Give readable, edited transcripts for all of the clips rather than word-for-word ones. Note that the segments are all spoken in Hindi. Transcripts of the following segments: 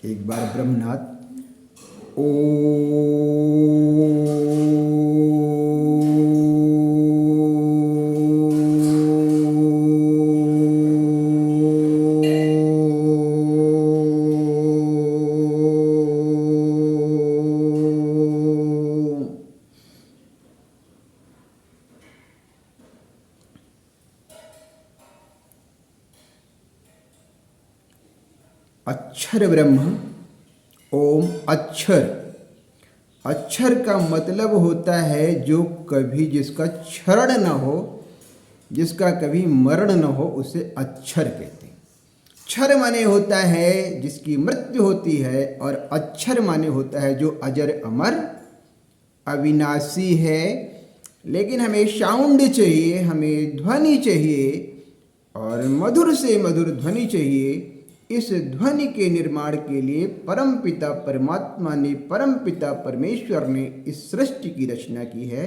एक बार ब्रह्मनाथ ओ अक्षर ब्रह्म ओम अक्षर। अक्षर का मतलब होता है जो कभी जिसका क्षरण न हो, जिसका कभी मरण न हो, उसे अक्षर कहते हैं। क्षर माने होता है जिसकी मृत्यु होती है, और अक्षर माने होता है जो अजर अमर अविनाशी है। लेकिन हमें साउंड चाहिए, हमें ध्वनि चाहिए, और मधुर से मधुर ध्वनि चाहिए। इस ध्वनि के निर्माण के लिए परमपिता परमात्मा ने, परमपिता परमेश्वर ने इस सृष्टि की रचना की है।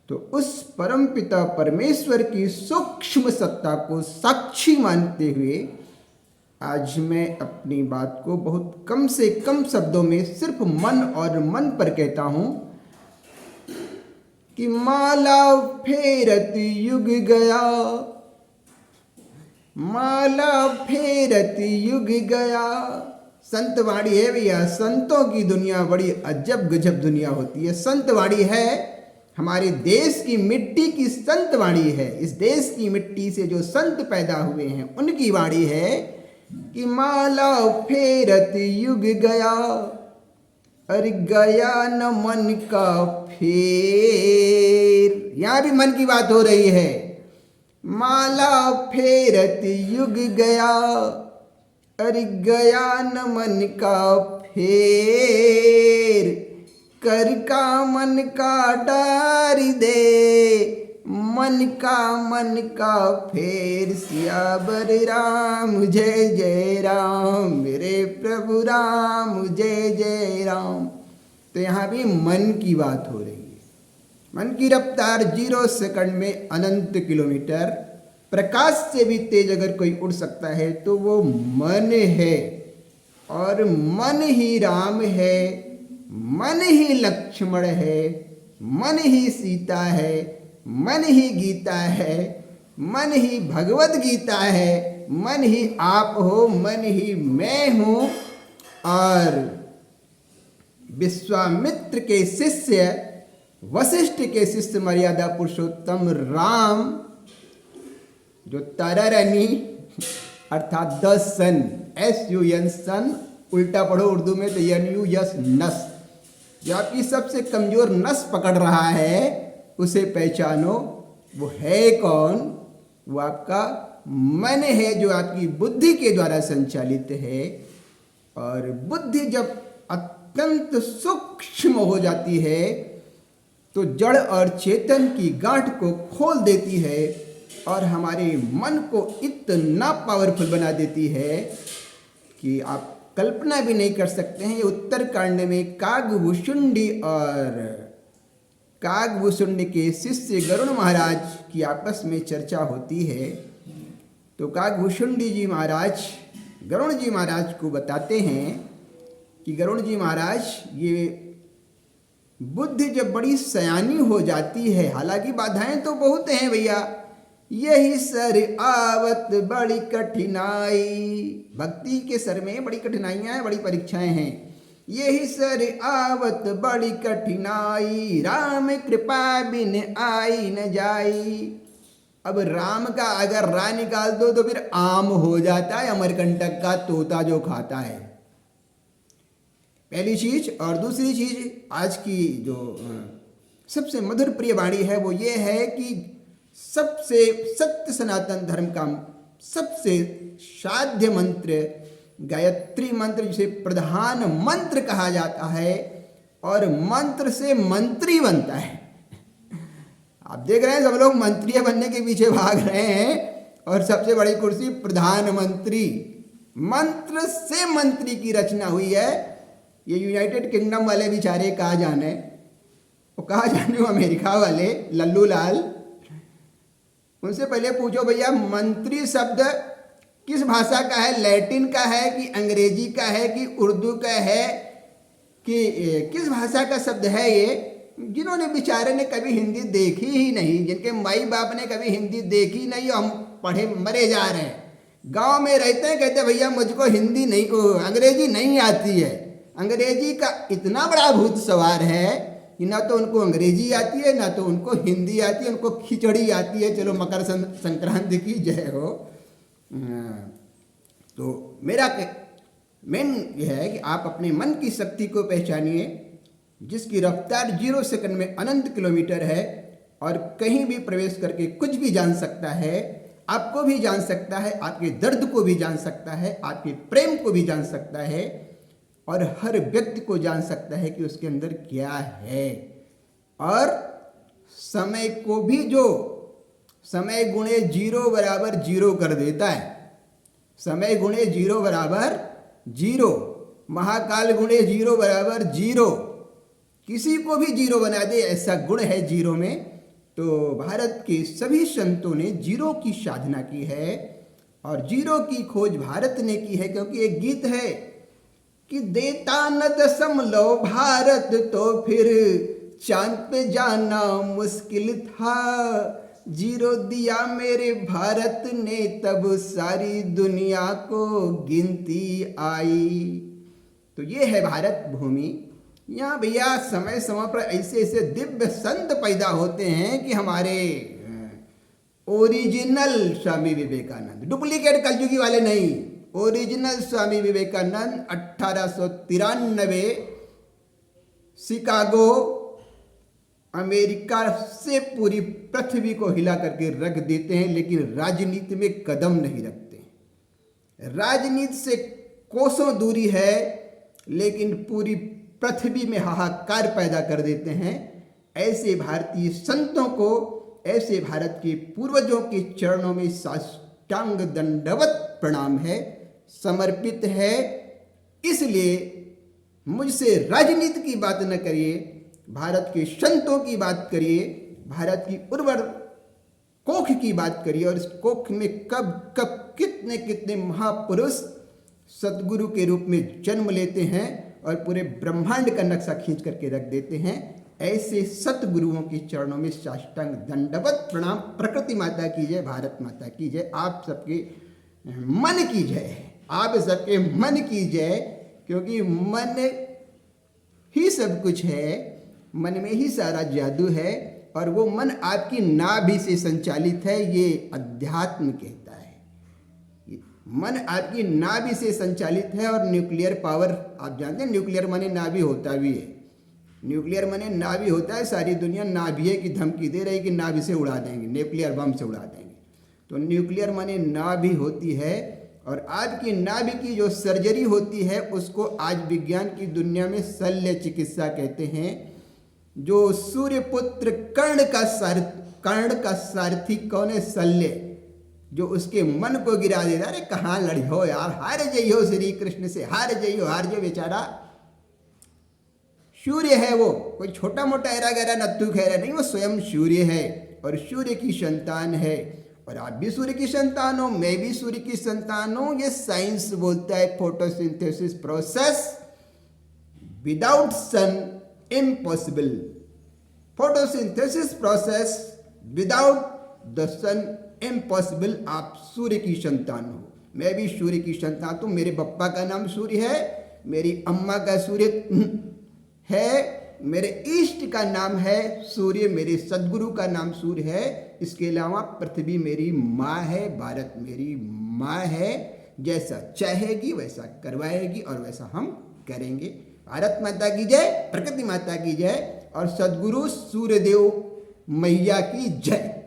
तो उस परमपिता परमेश्वर की सूक्ष्म सत्ता को साक्षी मानते हुए आज मैं अपनी बात को बहुत कम से कम शब्दों में सिर्फ मन और मन पर कहता हूं कि माला फेरत युग गया, माला फेरत युग गया। संतवाणी है भैया, संतों की दुनिया बड़ी अजब गजब दुनिया होती है। संतवाणी है, हमारे देश की मिट्टी की संतवाणी है। इस देश की मिट्टी से जो संत पैदा हुए हैं उनकी वाणी है कि माला फेरत युग गया, अरे गया न मन का फेर। यहां भी मन की बात हो रही है। माला फेरत युग गया, अरे गया न मन का फेर। कर का मन का डारी दे, मन का फेर। सियावर राम जय जय राम, मेरे प्रभु राम जय जय राम। तो यहाँ भी मन की बात हो रही है। मन की रफ्तार 0 सेकंड में अनंत किलोमीटर, प्रकाश से भी तेज अगर कोई उड़ सकता है तो वो मन है। और मन ही राम है, मन ही लक्ष्मण है, मन ही सीता है, मन ही गीता है, मन ही भगवत गीता है, मन ही आप हो, मन ही मैं हूं। और विश्वामित्र के शिष्य, वशिष्ठ के शिष्य मर्यादा पुरुषोत्तम राम, जो तररनी अर्थात द सन, SUN सन, उल्टा पढ़ो उर्दू में तो NUS नस। जो आपकी सबसे कमजोर नस पकड़ रहा है उसे पहचानो। वो है कौन? वो आपका मन है, जो आपकी बुद्धि के द्वारा संचालित है। और बुद्धि जब अत्यंत सूक्ष्म हो जाती है तो जड़ और चेतन की गांठ को खोल देती है और हमारे मन को इतना पावरफुल बना देती है कि आप कल्पना भी नहीं कर सकते हैं। ये उत्तरकांड में कागभूषुंडी और कागभूषुंडी के शिष्य गरुड़ महाराज की आपस में चर्चा होती है। तो कागभूषुंडी जी महाराज गरुड़ जी महाराज को बताते हैं कि गरुड़ जी महाराज, ये बुद्धि जब बड़ी सयानी हो जाती है, हालांकि बाधाएं तो बहुत हैं भैया, यही सर आवत बड़ी कठिनाई। भक्ति के सर में बड़ी कठिनाइयां हैं, बड़ी परीक्षाएं हैं। यही सर आवत बड़ी कठिनाई, राम कृपा बिन आई न जाई। अब राम का अगर रा निकाल दो तो फिर आम हो जाता है, अमरकंटक का तोता जो खाता है। पहली चीज। और दूसरी चीज, आज की जो सबसे मधुर प्रिय वाणी है वो ये है कि सबसे सत्य सनातन धर्म का सबसे साध्य मंत्र गायत्री मंत्र, जिसे प्रधान मंत्र कहा जाता है, और मंत्र से मंत्री बनता है। आप देख रहे हैं सब लोग मंत्री बनने के पीछे भाग रहे हैं, और सबसे बड़ी कुर्सी प्रधानमंत्री। मंत्र से मंत्री की रचना हुई है। ये यूनाइटेड किंगडम वाले बेचारे कहा जाने, वो कहा जाने अमेरिका वाले लल्लू लाल, उनसे पहले पूछो भैया मंत्री शब्द किस भाषा का है, लैटिन का है कि अंग्रेजी का है कि उर्दू का है कि किस भाषा का शब्द है ये, जिन्होंने बेचारे ने कभी हिंदी देखी ही नहीं, जिनके माई बाप ने कभी हिंदी देखी नहीं, हम पढ़े मरे जा रहे हैं। गांव में रहते हैं, कहते भैया मुझको हिंदी नहीं, अंग्रेजी नहीं आती है। अंग्रेजी का इतना बड़ा भूत सवार है कि ना तो उनको अंग्रेजी आती है ना तो उनको हिंदी आती है, उनको खिचड़ी आती है। चलो मकर संक्रांति की जय हो। तो मेरा मेन यह है कि आप अपने मन की शक्ति को पहचानिए, जिसकी रफ्तार 0 सेकंड में अनंत किलोमीटर है और कहीं भी प्रवेश करके कुछ भी जान सकता है, आपको भी जान सकता है, आपके दर्द को भी जान सकता है, आपके प्रेम को भी जान सकता है और हर व्यक्ति को जान सकता है कि उसके अंदर क्या है। और समय को भी जो समय गुणे 0 बराबर 0 कर देता है, समय गुणे 0 बराबर 0, महाकाल गुणे 0 बराबर 0, किसी को भी 0 बना दे ऐसा गुण है 0 में। तो भारत के सभी संतों ने 0 की साधना की है और 0 की खोज भारत ने की है, क्योंकि एक गीत है कि देता न दशमलव भारत तो फिर चांद पे जाना मुश्किल था, 0 दिया मेरे भारत ने तब सारी दुनिया को गिनती आई। तो ये है भारत भूमि। यहाँ भैया समय समय पर ऐसे ऐसे दिव्य संत पैदा होते हैं कि हमारे ओरिजिनल स्वामी विवेकानंद, डुप्लीकेट कलयुगी वाले नहीं, original Swami Vivekananda 1893 Chicago America से पूरी पृथ्वी को हिला करके रख देते हैं, लेकिन राजनीति में कदम नहीं रखते। राजनीति से कोसों दूरी है, लेकिन पूरी पृथ्वी में हाहाकार पैदा कर देते हैं। ऐसे भारतीय संतों को, ऐसे भारत के पूर्वजों के चरणों में साष्टांग दंडवत प्रणाम है, समर्पित है। इसलिए मुझसे राजनीति की बात न करिए, भारत के संतों की बात करिए, भारत की उर्वर कोख की बात करिए। और इस कोख में कब कब कितने कितने महापुरुष सदगुरु के रूप में जन्म लेते हैं और पूरे ब्रह्मांड का नक्शा खींच करके रख देते हैं। ऐसे सतगुरुओं के चरणों में साष्टांग दंडवत प्रणाम। प्रकृति माता की जय, भारत माता की जय, आप सबके मन की जय, आप सबके मन की जय, क्योंकि मन ही सब कुछ है, मन में ही सारा जादू है और वो मन आपकी नाभि से संचालित है, ये अध्यात्म कहता है। मन आपकी नाभि से संचालित है और न्यूक्लियर पावर, आप जानते हैं न्यूक्लियर माने नाभि होता भी है, न्यूक्लियर माने नाभि होता है। सारी दुनिया नाभिए की धमकी दे रही कि नाभि से उड़ा देंगे, न्यूक्लियर बम से उड़ा देंगे। तो न्यूक्लियर माने नाभि होती है और आपकी नाभि की जो सर्जरी होती है उसको आज विज्ञान की दुनिया में शल्य चिकित्सा कहते हैं। जो सूर्यपुत्र कर्ण का सारथी कौन है? शल्य, जो उसके मन को गिरा देता। अरे कहाँ लड़ी हो यार, हार जइयो श्री कृष्ण से, हार जइयो बेचारा। सूर्य है वो, कोई छोटा मोटा एरा गहरा नत्थु खैरा नहीं, वो स्वयं सूर्य है और सूर्य की संतान है। और आप भी सूर्य की संतान हो, मैं भी सूर्य की संतान हूं। ये साइंस बोलता है photosynthesis process without sun impossible, photosynthesis process without the sun impossible. आप सूर्य की संतान हो, मैं भी सूर्य की संतान हूँ। मेरे पप्पा का नाम सूर्य है, मेरी अम्मा का सूर्य है, मेरे इष्ट का नाम है सूर्य, मेरे सदगुरु का नाम सूर्य है। इसके अलावा पृथ्वी मेरी माँ है, भारत मेरी माँ है। जैसा चाहेगी वैसा करवाएगी और वैसा हम करेंगे। भारत माता की जय, प्रकृति माता की जय और सदगुरु सूर्यदेव मैया की जय।